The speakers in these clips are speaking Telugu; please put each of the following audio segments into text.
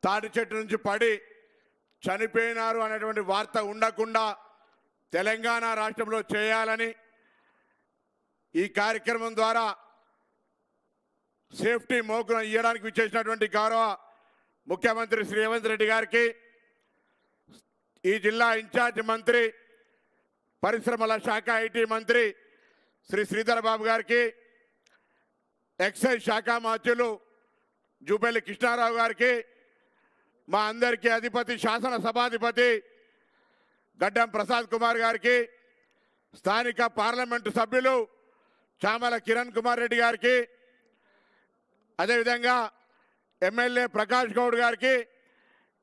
తాటి చెట్టు నుంచి పడి చనిపోయినారు అనేటువంటి వార్త ఉండకుండా తెలంగాణ రాష్ట్రంలో చేయాలని ఈ కార్యక్రమం ద్వారా సేఫ్టీ మోకును ఇవ్వడానికి విచ్చేసినటువంటి గౌరవ ముఖ్యమంత్రి శ్రీ రేవంత్ రెడ్డి గారికి, ఈ జిల్లా ఇన్ఛార్జ్ మంత్రి పరిశ్రమల శాఖ ఐటీ మంత్రి శ్రీ శ్రీధర్ బాబు గారికి, ఎక్సైజ్ శాఖ మంత్రులు జూపల్లి కృష్ణారావు గారికి, మా అందరికీ అధిపతి శాసనసభాధిపతి గడ్డం ప్రసాద్ కుమార్ గారికి, స్థానిక పార్లమెంటు సభ్యులు చామల కిరణ్ కుమార్ రెడ్డి గారికి, అదేవిధంగా ఎమ్మెల్యే ప్రకాష్ గౌడ్ గారికి,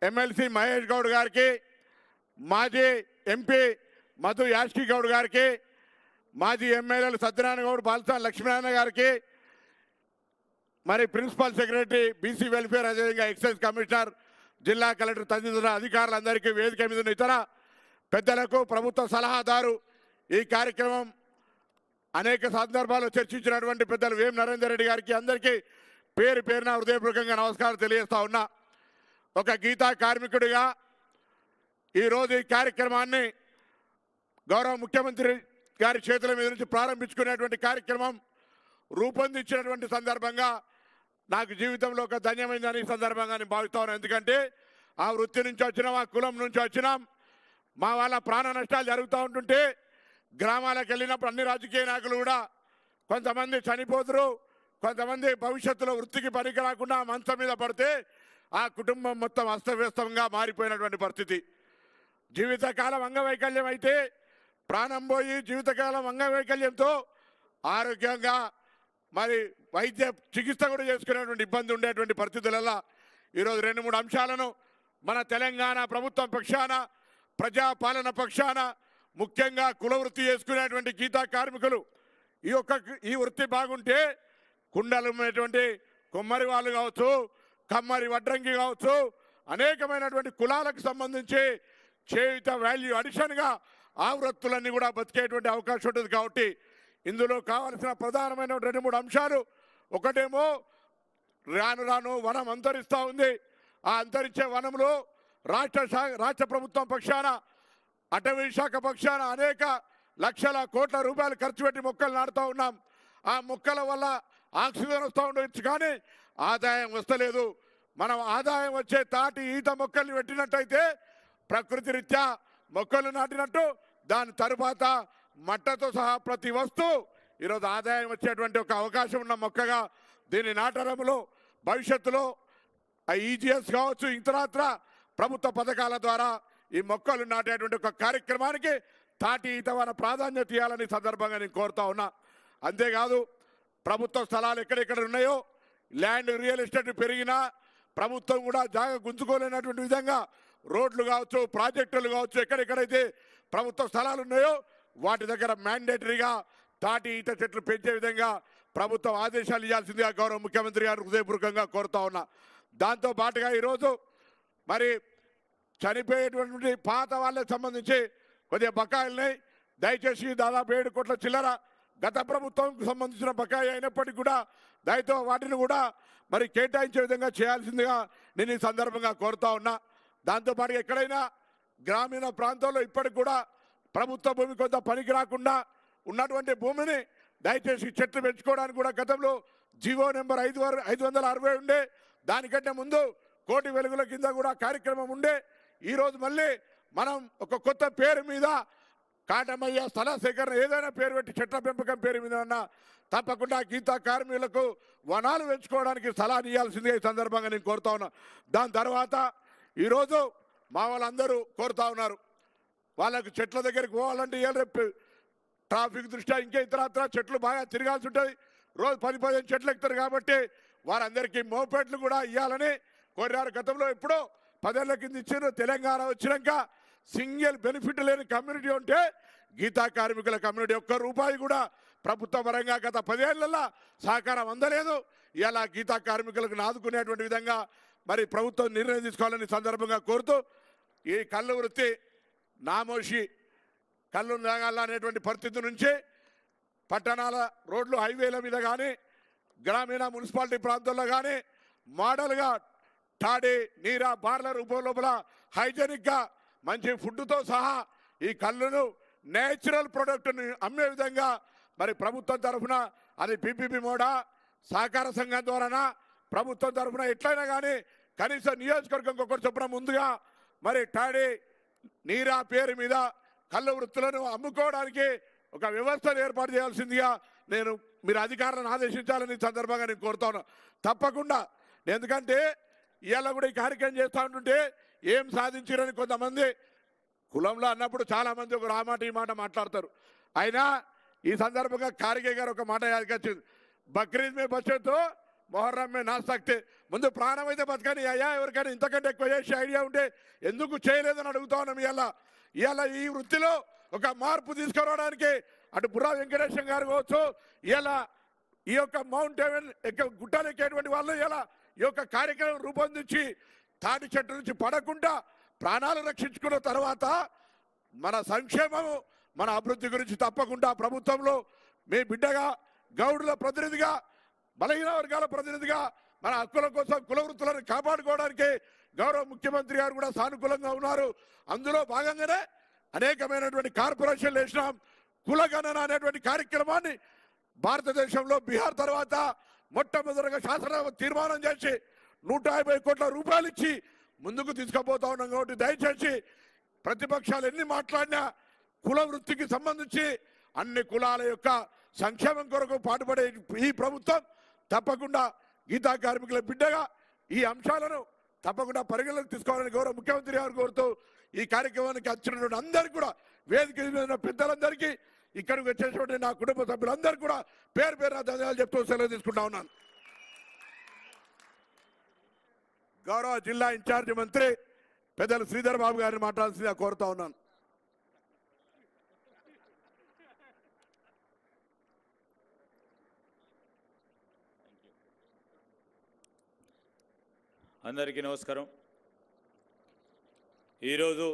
ఎమ్మెల్సీ మహేష్ గౌడ్ గారికి, మాజీ ఎంపీ మధు యాష్కి గౌడ్ గారికి, మాజీ ఎమ్మెల్యేలు సత్యనారాయణ గౌడ్, బాలసాని లక్ష్మీనారాయణ గారికి, మరి ప్రిన్సిపల్ సెక్రటరీ బీసీ వెల్ఫేర్, అదేవిధంగా ఎక్సైజ్ కమిషనర్, జిల్లా కలెక్టర్ తదితర అధికారులందరికీ, వేదిక మీద ఉన్న ఇతర పెద్దలకు, ప్రభుత్వ సలహాదారు, ఈ కార్యక్రమం అనేక సందర్భాల్లో చర్చించినటువంటి పెద్దలు వేం నరేందర్ రెడ్డి గారికి అందరికీ పేరు పేరున హృదయపూర్వకంగా నమస్కారం తెలియజేస్తా ఉన్నా. ఒక గీతా కార్మికుడిగా ఈరోజు ఈ కార్యక్రమాన్ని గౌరవ ముఖ్యమంత్రి గారి చేతుల మీద నుంచి ప్రారంభించుకునేటువంటి కార్యక్రమం రూపొందించినటువంటి సందర్భంగా నాకు జీవితంలో ఒక ధన్యమైందని ఈ సందర్భంగా నేను భావిస్తా ఉన్నాను. ఎందుకంటే ఆ వృత్తి నుంచి వచ్చినాం, ఆ కులం నుంచి వచ్చినాం, మా వాళ్ళ ప్రాణ నష్టాలు జరుగుతూ ఉంటుంటే గ్రామాలకు వెళ్ళినప్పుడు అన్ని రాజకీయ నాయకులు కూడా కొంతమంది చనిపోతురు, కొంతమంది భవిష్యత్తులో వృత్తికి పనికి రాకుండా మంచం మీద పడితే ఆ కుటుంబం మొత్తం అస్తవ్యస్తంగా మారిపోయినటువంటి పరిస్థితి. జీవితకాలం అంగవైకల్యం అయితే ప్రాణం పోయి జీవితకాలం అంగవైకల్యంతో ఆరోగ్యంగా మరి వైద్య చికిత్స కూడా చేసుకునేటువంటి ఇబ్బంది ఉండేటువంటి పరిస్థితులలో ఈరోజు 2-3 అంశాలను మన తెలంగాణ ప్రభుత్వం పక్షాన, ప్రజాపాలన పక్షాన, ముఖ్యంగా కుల వృత్తి చేసుకునేటువంటి గీతా కార్మికులు ఈ వృత్తి బాగుంటే కుండలమైనటువంటి కుమ్మరి వాళ్ళు కావచ్చు, కమ్మరి వడ్రంగి కావచ్చు, అనేకమైనటువంటి కులాలకు సంబంధించి చేయుత వాల్యూ అడిషన్గా ఆ వృత్తులన్నీ కూడా బతికేటువంటి అవకాశం ఉంటుంది. కాబట్టి ఇందులో కావాల్సిన ప్రధానమైన 2-3 అంశాలు, ఒకటేమో రాను రాను వనం అంతరిస్తూ ఉంది. ఆ అంతరించే వనంలో రాష్ట్ర ప్రభుత్వం పక్షాన, అటవీ శాఖ పక్షాన అనేక లక్షల కోట్ల రూపాయలు ఖర్చు పెట్టి మొక్కలు నాటుతూ ఉన్నాం. ఆ మొక్కల వల్ల ఆక్సిజన్ వస్తూ ఉండవచ్చు, కానీ ఆదాయం వస్తలేదు. మనం ఆదాయం వచ్చే తాటి ఈత మొక్కల్ని పెట్టినట్టయితే ప్రకృతి రీత్యా మొక్కలు నాటినట్టు దాని తరువాత మట్టతో సహా ప్రతి వస్తువు ఈరోజు ఆదాయం వచ్చేటువంటి ఒక అవకాశం ఉన్న మొక్కగా దీన్ని నాటడంలో భవిష్యత్తులో ఈజీఎస్ కావచ్చు, ఇతరత్ర ప్రభుత్వ పథకాల ద్వారా ఈ మొక్కలు నాటేటువంటి ఒక కార్యక్రమానికి తాటి ఈతవన ప్రాధాన్యత ఇవ్వాలని సందర్భంగా నేను కోరుతా ఉన్నా. అంతేకాదు ప్రభుత్వ స్థలాలు ఎక్కడెక్కడ ఉన్నాయో ల్యాండ్ రియల్ ఎస్టేట్ పెరిగినా ప్రభుత్వం కూడా జాగా గుంజుకోలేనటువంటి విధంగా రోడ్లు కావచ్చు, ప్రాజెక్టులు కావచ్చు, ఎక్కడెక్కడైతే ప్రభుత్వ స్థలాలు ఉన్నాయో వాటి దగ్గర మ్యాండేటరీగా తాటి ఈత చెట్లు పెంచే విధంగా ప్రభుత్వం ఆదేశాలు ఇవ్వాల్సిందిగా గౌరవ ముఖ్యమంత్రి గారు హృదయపూర్వకంగా కోరుతా ఉన్నా. దాంతో పాటుగా ఈరోజు మరి చనిపోయేటువంటి పాత వాళ్ళకి సంబంధించి కొద్దిగా బకాయిల్ని దయచేసి దాదాపు 7 కోట్ల చిల్లర గత ప్రభుత్వంకు సంబంధించిన బకాయి అయినప్పటికీ కూడా దయతో వాటిని కూడా మరి కేటాయించే విధంగా చేయాల్సిందిగా నేను ఈ సందర్భంగా కోరుతా ఉన్నా. దాంతోపాటు ఎక్కడైనా గ్రామీణ ప్రాంతాల్లో ఇప్పటికి కూడా ప్రభుత్వ భూమి కొంత పనికి రాకుండా ఉన్నటువంటి భూమిని దయచేసి చెట్లు పెంచుకోవడానికి కూడా గతంలో జీవో నెంబర్ 560 ఉండే, దానికంటే ముందు కోటి వెలుగుల కింద కూడా కార్యక్రమం ఉండే. ఈరోజు మళ్ళీ మనం ఒక కొత్త పేరు మీద కాటమయ్య స్థల సేకరణ ఏదైనా పేరు పెట్టి చెట్ల పెంపకం పేరు మీద ఉన్నా తప్పకుండా గీతా కార్మికులకు వనాలు పెంచుకోవడానికి స్థలాన్ని ఇవ్వాల్సిందిగా ఈ సందర్భంగా నేను కోరుతా ఉన్నా. దాని తర్వాత ఈరోజు మా వాళ్ళందరూ కోరుతా ఉన్నారు, వాళ్ళకు చెట్ల దగ్గరికి పోవాలంటే రేపు ట్రాఫిక్ దృష్ట్యా ఇంకా ఇతరత్ర చెట్లు బాగా తిరగాల్సి ఉంటుంది. రోజు 10-15 చెట్లు ఎక్కుతారు కాబట్టి వారందరికీ మోపెట్లు కూడా ఇవ్వాలని కోరారు. గతంలో ఎప్పుడో 10 ఏళ్ల కింద ఇచ్చారు. తెలంగాణ వచ్చినాక సింగిల్ బెనిఫిట్ లేని కమ్యూనిటీ ఉంటే గీతా కార్మికుల కమ్యూనిటీ, ఒక్క రూపాయి కూడా ప్రభుత్వ పరంగా గత 10 ఏళ్లలో సహకారం అందలేదు. ఇలా గీతా కార్మికులకు ఆదుకునేటువంటి విధంగా మరి ప్రభుత్వం నిర్ణయం తీసుకోవాలని సందర్భంగా కోరుతూ, ఈ కళ్ళు వృత్తి నామోషి కళ్ళు తాగాలనేటువంటి పరిస్థితి నుంచి పట్టణాల రోడ్లు హైవేల మీద కానీ గ్రామీణ మున్సిపాలిటీ ప్రాంతాల్లో కానీ మోడల్గా తాడి నీరా బార్ల రూపం లోపల హైజెనిక్గా మంచి ఫుడ్తో సహా ఈ కళ్ళును నేచురల్ ప్రొడక్ట్ని అమ్మే విధంగా మరి ప్రభుత్వం తరఫున అది పీపీపీ మోడా సహకార సంఘం ద్వారానా ప్రభుత్వం తరఫున ఎట్లయినా కానీ కనీసం నియోజకవర్గం ఒకటి చొప్పున ముందుగా మరి తాడి నీరా పేరు మీద కళ్ళ వృత్తులను అమ్ముకోవడానికి ఒక వ్యవస్థను ఏర్పాటు చేయాల్సిందిగా నేను మీరు అధికారులను ఆదేశించాలని సందర్భంగా నేను కోరుతాను. తప్పకుండా, ఎందుకంటే ఇవాళ కూడా ఈ కార్యక్రమం చేస్తూ ఉంటుంటే ఏం సాధించారని కొంతమంది కులంలో అన్నప్పుడు చాలామంది ఒక ఆ మాట ఈ మాట మాట్లాడతారు. అయినా ఈ సందర్భంగా ఖార్గే గారు ఒక మాట యాదకొచ్చింది, బక్రీద్ మే బచ్చతో మొహర్రం మే నా సక్తే. ముందు ప్రాణం అయితే బతకని అయ్యా, ఎవరికైనా ఇంతకంటే ఎక్కువ చేసే ఐడియా ఉంటే ఎందుకు చేయలేదని అడుగుతా ఉన్నాం. ఇవాళ ఈ వృత్తిలో ఒక మార్పు తీసుకురావడానికి అటు బుర్రా వెంకటేశ్వర గారు కావచ్చు, ఇలా ఈ యొక్క మౌంట్ ఎవెన్ గుట్టలు ఎక్కేటువంటి వాళ్ళు ఇలా ఈ యొక్క కార్యక్రమం రూపొందించి తాటి చెట్టు నుంచి పడకుండా ప్రాణాలు రక్షించుకున్న తర్వాత మన సంక్షేమము మన అభివృద్ధి గురించి తప్పకుండా ప్రభుత్వంలో మీ బిడ్డగా గౌడుల ప్రతినిధిగా బలహీన వర్గాల ప్రతినిధిగా మన హక్కుల కోసం కుల వృత్తులను కాపాడుకోవడానికి గౌరవ ముఖ్యమంత్రి గారు కూడా సానుకూలంగా ఉన్నారు. అందులో భాగంగానే అనేకమైనటువంటి కార్పొరేషన్లు వేసినాం. కులగణన అనేటువంటి కార్యక్రమాన్ని భారతదేశంలో బీహార్ తర్వాత మొట్టమొదటిగా శాసన తీర్మానం చేసి 150 కోట్ల రూపాయలు ఇచ్చి ముందుకు తీసుకుపోతా ఉన్నాం. కాబట్టి దయచేసి ప్రతిపక్షాలు ఎన్ని మాట్లాడినా కుల వృత్తికి సంబంధించి అన్ని కులాల యొక్క సంక్షేమం కొరకు పాటుపడే ఈ ప్రభుత్వం తప్పకుండా గీతా కార్మికుల బిడ్డగా ఈ అంశాలను తప్పకుండా పరిగణలోకి తీసుకోవాలని గౌరవ ముఖ్యమంత్రి గారు కోరుతూ ఈ కార్యక్రమానికి వచ్చినటువంటి అందరికీ కూడా వేదిక మీద పెద్దలందరికీ ఇక్కడికి వచ్చేటువంటి నా కుటుంబ సభ్యులందరూ కూడా పేరు పేరు ధన్యవాదాలు చెప్తూ సెలవు తీసుకుంటా ఉన్నాను. గౌరవ జిల్లా ఇన్ఛార్జి మంత్రి పెద్దలు శ్రీధర్ బాబు గారిని మాట్లాడాల్సిందిగా కోరుతా ఉన్నాను. అందరికీ నమస్కారం. ఈరోజు